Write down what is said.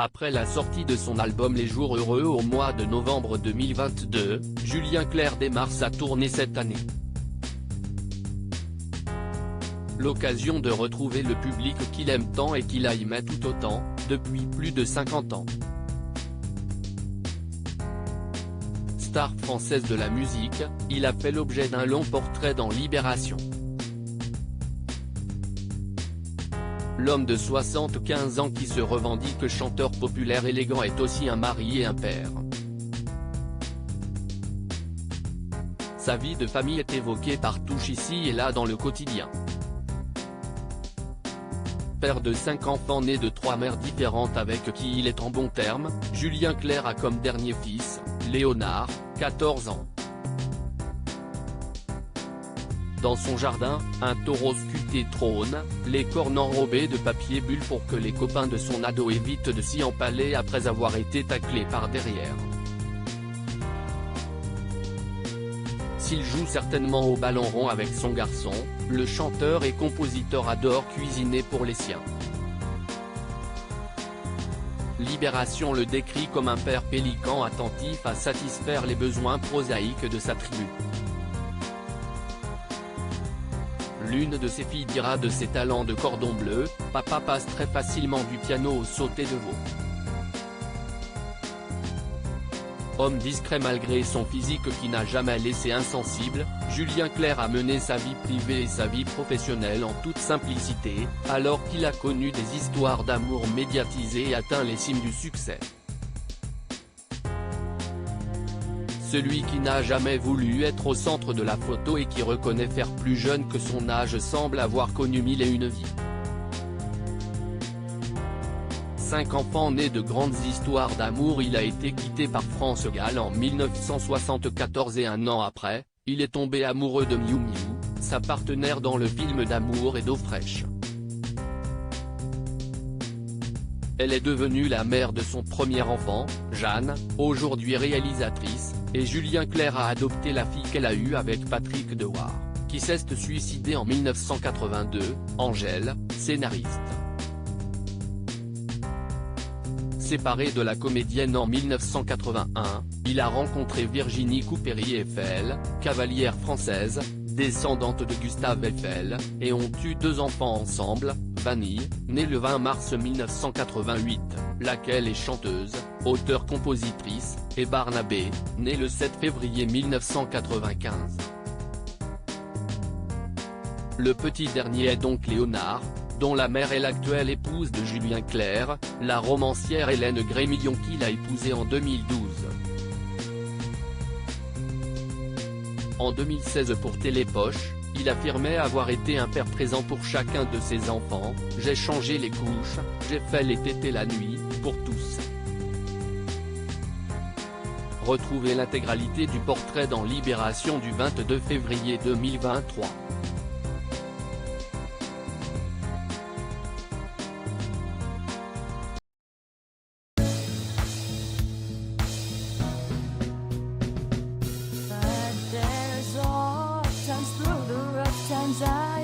Après la sortie de son album Les Jours Heureux au mois de novembre 2022, Julien Clerc démarre sa tournée cette année. L'occasion de retrouver le public qu'il aime tant et qu'il aimait tout autant, depuis plus de 50 ans. Star française de la musique, il a fait l'objet d'un long portrait dans Libération. L'homme de 75 ans qui se revendique chanteur populaire élégant est aussi un mari et un père. Sa vie de famille est évoquée par touche ici et là dans le quotidien. Père de 5 enfants nés de 3 mères différentes avec qui il est en bons termes, Julien Clerc a comme dernier fils, Léonard, 14 ans. Dans son jardin, un taureau sculpté trône, les cornes enrobées de papier bulle pour que les copains de son ado évitent de s'y empaler après avoir été taclés par derrière. S'il joue certainement au ballon rond avec son garçon, le chanteur et compositeur adore cuisiner pour les siens. Libération le décrit comme un père pélican attentif à satisfaire les besoins prosaïques de sa tribu. L'une de ses filles dira de ses talents de cordon bleu, « Papa passe très facilement du piano au sauté de veau ». Homme discret malgré son physique qui n'a jamais laissé insensible, Julien Clerc a mené sa vie privée et sa vie professionnelle en toute simplicité, alors qu'il a connu des histoires d'amour médiatisées et atteint les cimes du succès. Celui qui n'a jamais voulu être au centre de la photo et qui reconnaît faire plus jeune que son âge semble avoir connu mille et une vies. 5 enfants nés de grandes histoires d'amour. Il a été quitté par France Gall en 1974 et un an après, il est tombé amoureux de Miu Miu, sa partenaire dans le film d'amour et d'eau fraîche. Elle est devenue la mère de son premier enfant, Jeanne, aujourd'hui réalisatrice, et Julien Clerc a adopté la fille qu'elle a eue avec Patrick Dewar, qui s'est suicidé en 1982, Angèle, scénariste. Séparé de la comédienne en 1981, il a rencontré Virginie Coupéry-Eiffel, cavalière française, descendante de Gustave Eiffel, et ont eu 2 enfants ensemble, Vanille, née le 20 mars 1988, laquelle est chanteuse, auteure-compositrice, et Barnabé, né le 7 février 1995. Le petit dernier est donc Léonard, dont la mère est l'actuelle épouse de Julien Clerc, la romancière Hélène Grémillon qu'il a épousée en 2012. En 2016 pour Télépoche, il affirmait avoir été un père présent pour chacun de ses enfants, « J'ai changé les couches, j'ai fait les tétés la nuit, pour tous ». Retrouvez l'intégralité du portrait dans Libération du 22 février 2023. Times through the rough times I